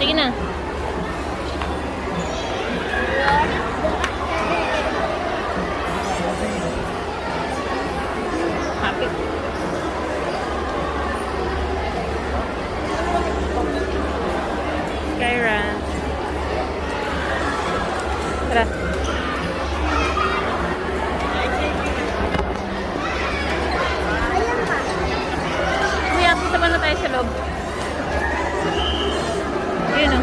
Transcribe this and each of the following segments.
Sige na. Happy. Skyran. Tara. Kuya, punta ba na tayo sa loob? Ayun o.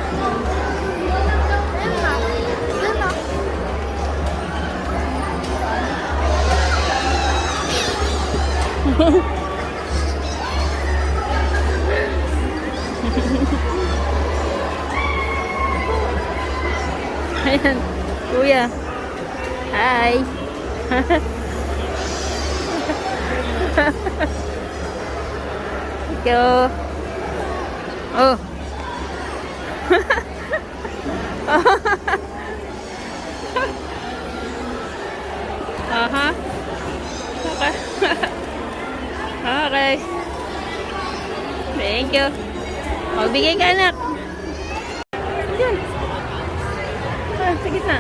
Ayan, kuya. Hi. Ikaw. Oh. Aha. Okay. Okay. Thank you. Magbigay ka, anak. Diyan. Ah, sa gitna.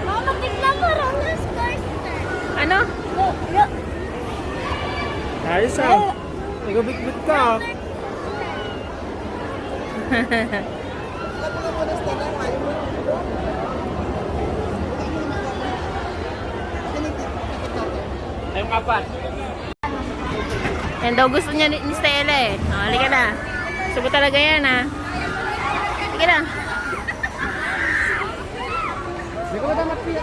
Mama, tignan mo roller coaster. Ano? Look. Ayos ah. Nagabit-bit ka. Ayong apat. Yan daw gusto niya ni Stella eh. O, halika na. Gusto mo talaga yan ha. Halika na. Hindi ko madamat piya.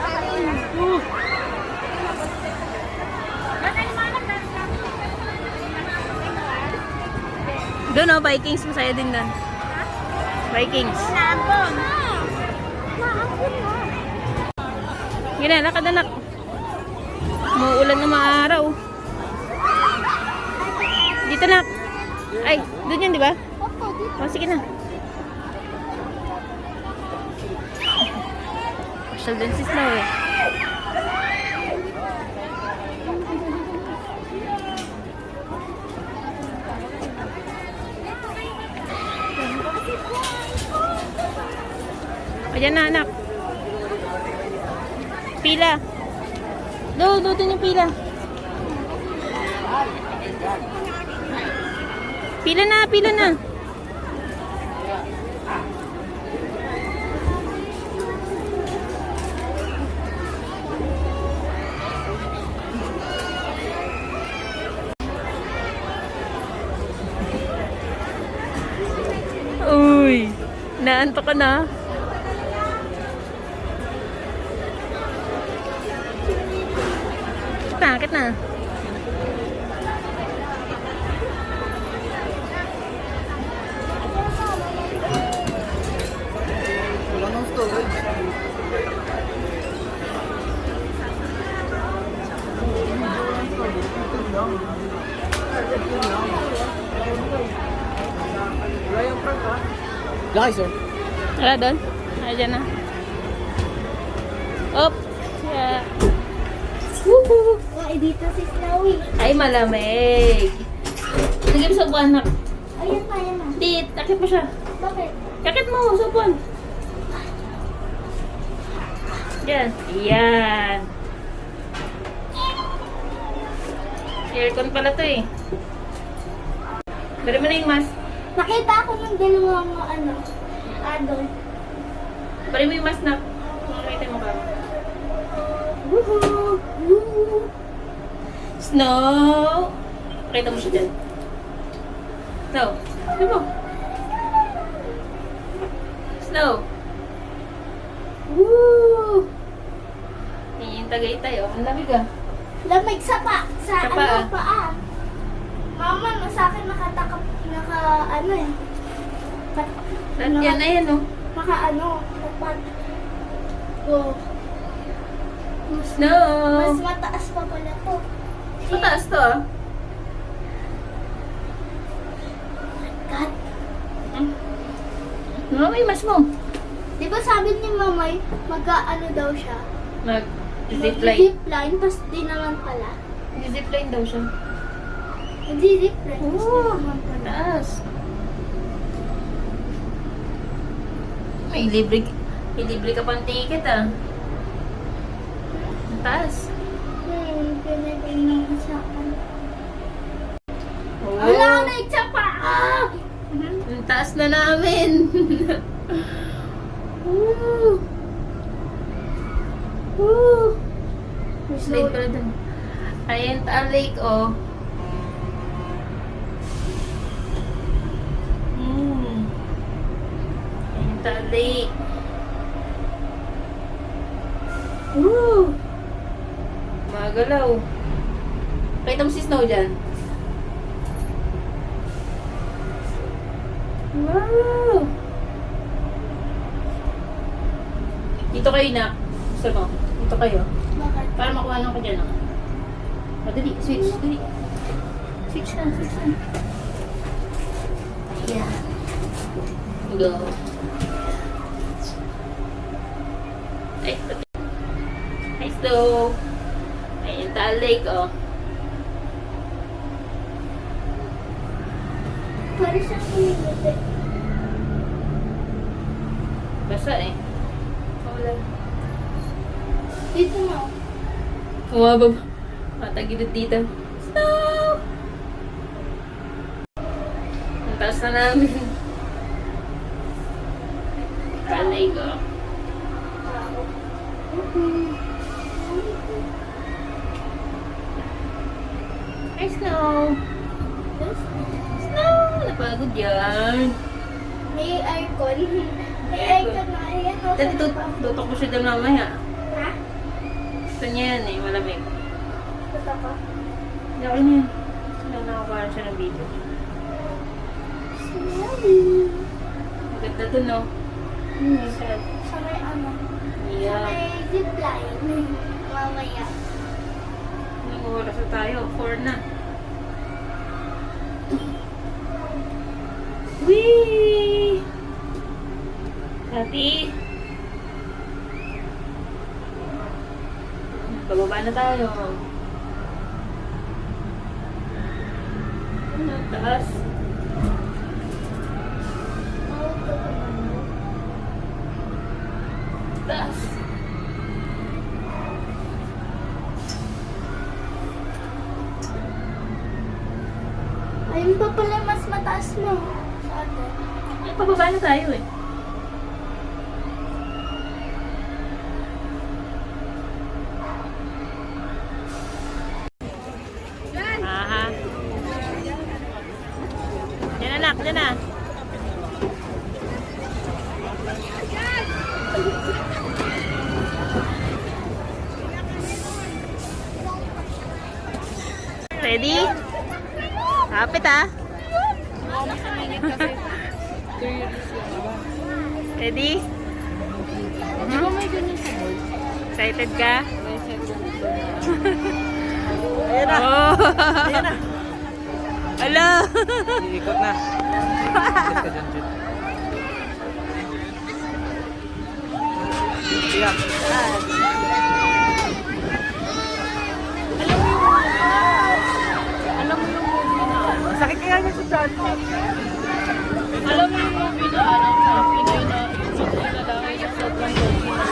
Doon o, Vikings. Masaya din doon. Vikings. Labong. Maapon mo. Gina, lakad anak. Muulan na maaraw. Dito na. Ay, doon yun, di ba? Opo, dito. O, sige na. Pasyal din si Snow eh. Ayan na, anak. Pila. Doon yung pila. Pila na. Uy, naantok ka na. Bakit na? Wala nang storage. Wala yung front ha? Guys, sir. Wala doon? Ayan na. Op! Yeah. Woohoo! Ay, dito si Snowy. Ay, malamig. Lagyan mo sa upuan, anak. Ayan pa, ayan na. Dit, takip mo siya. Bakit? Takip mo sa upuan. Yan. Yan. Aircon pala to eh. Bari mo na yung mask. Nakita ako ng dalawang adult. Bari mo yung mask na. Nakita mo ka. Woohoo! Woo! Snow! Pakita mo siya dyan. Snow. Ano mo? Snow. Woo! Yung Tagaytay, oh. Ang lamig ah. Lamig sa Sa paa. paa. Mama, sa akin ano eh. Yan, ayan oh. Tapat. Oh. Snow! Mas mataas pa pala to. Mataas to ah. God. Ano may mas mo? Di ba sabi ni Mamay, mag-ano daw siya? Mag-zipline. Zipline, tapos di naman pala. Zipline daw siya. Hindi zipline, tapos di Oo. naman pala. Mataas. May libre ka pang ticket ah. Ang taas. Pinatingnan ko sa akin. Oh. Wala na isa pa! Ang taas na namin. Woo! Woo! Slide pala dun. Ayan, ang lake, oh. Ayan, ang lake. Woo! Magalaw. Pakita mo si Snow dyan. Wow! Dito kayo na. Gusto mo? Dito kayo. Bakit? Para makuha lang ko dyan. Oh. Dali, switch. Dali. Switch na. Yeah. Go. Ay, hi, Snow. Ayun, Lake, oh. Para sa kumilite. Basa eh. Paulan. Dito na. Kumabab. Matagilid dito. Snow! Ang taas na namin. Lake, oh. Hi, Snow! Snow! Napagod yan. May aircon. May aircon na. Ayan o. Dati tutok mo siya dyan mamaya. Ha? Gusto niya yan eh, malamig. Ito ko. Hindi ako niya. Sila nakakuha siya ng video. Smelly. Maganda dun, no? Sad. Sa may ano. Sa Yeah. may zipline. Mamaya. Anong oras na tayo? 4 na. Whee! Happy! Bababa na tayo. Ang taas. Taas. Ayun pa pala mas mataas mo. Sa atin. Ay, pababa na tayo eh. Aha. Yan anak, yan na. Ready? Kapit ah. Ready? Di ba may ganyan sa mall? Excited ka? Ayan na! Oh. Ayan na! Ala! Iikot na. Iikot ka dyan, Jit. Iyak. Alam mo yung movie na ano? Sakit kaya niya sa chan. Alam mo yung movie na ano sa Pinoy na yung lalaki na sobrang pogi na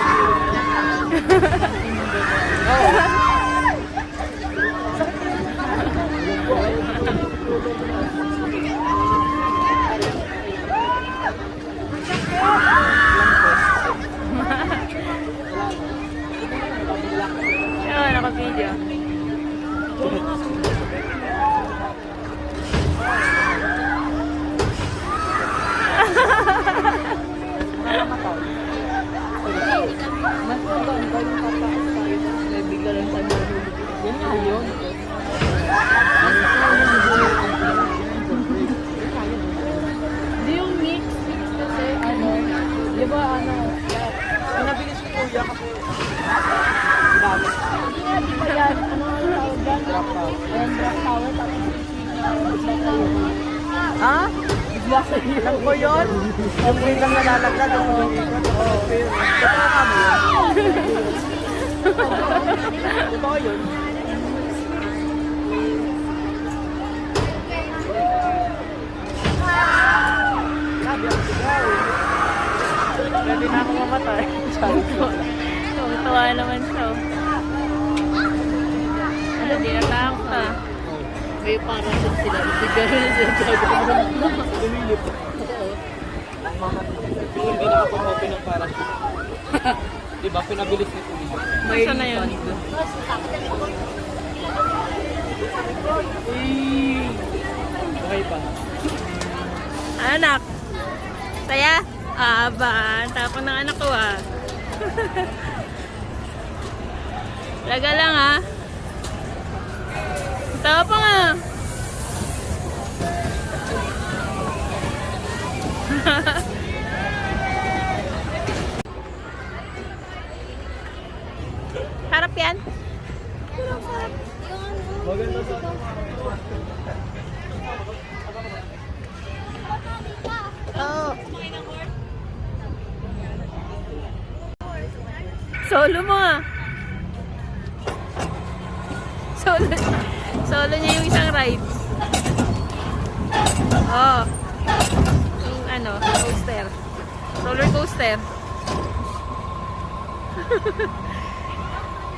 Yan, naka-video. Mas maganda yung tataas tayo tapos may bigla lang tayo mahulog. Yan nga yun. Hindi yung mix kasi ano, di ba ano, pinabilis ko kuya kasi dami. Hindi nga, di ba yan, ano ang tawag dyan? Drop tower. Ayan, drop tower, tapos ha? Alam ko yun? Yung green lang nalalaglag, ang umiikot. Oo, pero totoo ka mo yun. Totoo yun. Sabi ang sigaw. Pwede na ako mamatay. Sabi ko. Tuwa naman siya. Oh. Ano, di natakot ka. May parachute sila. Bigyan na sila. Lumilip. Hindi nakapag-open ng parachute. Diba, pinabilis ni Pulis. Saan na yun? Okay pa. Anak. Saya? Aba, tapon ng anak ko ah. Laga lang ah. Tapang ah. Harap yan? Maganda sa... Oo. Solo mo ah. Solo niya yung isang ride. Oh. Yung ano, coaster. Roller coaster.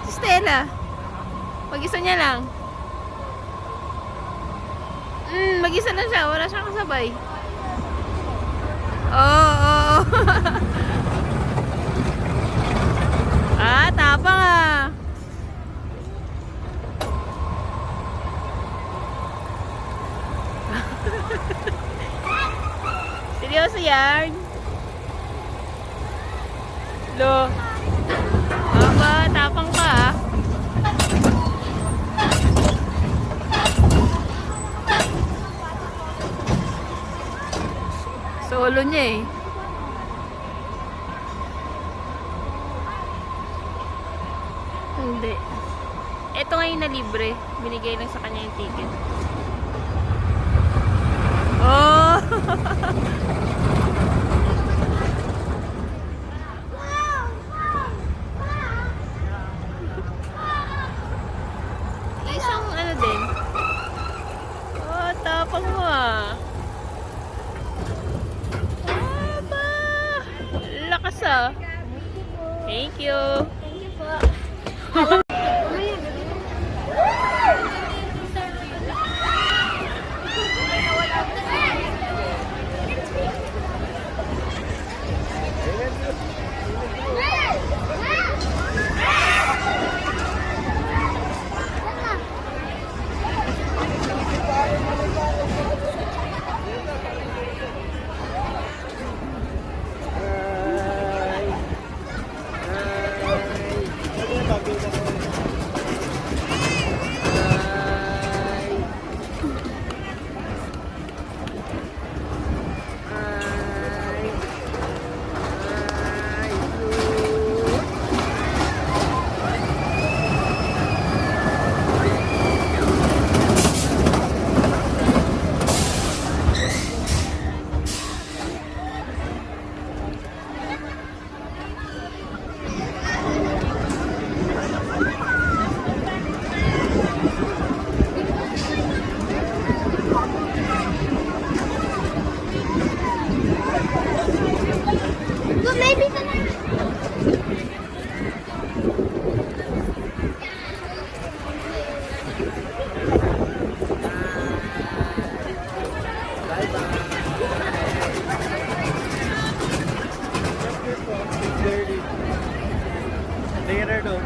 Si Stella. Mag-isa niya lang. Mag-isa lang siya. Wala siyang kasabay. Oo. Ah, tapang ah. Seryoso yan? Lo. Aba, tapang ka ah. Solo niya eh. Hindi. Ito ngayon na libre. Binigay lang sa kanya yung ticket. Oh! Isang ano din. Oh, tapang mo ah. Aba! Lakas ah. Thank you. Thank you po. Good, maybe Later though.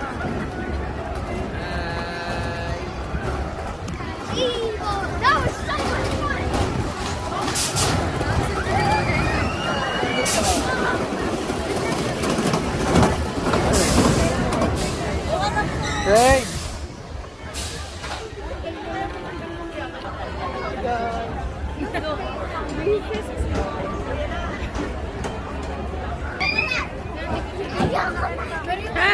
that was so much fun. Craig! Ha?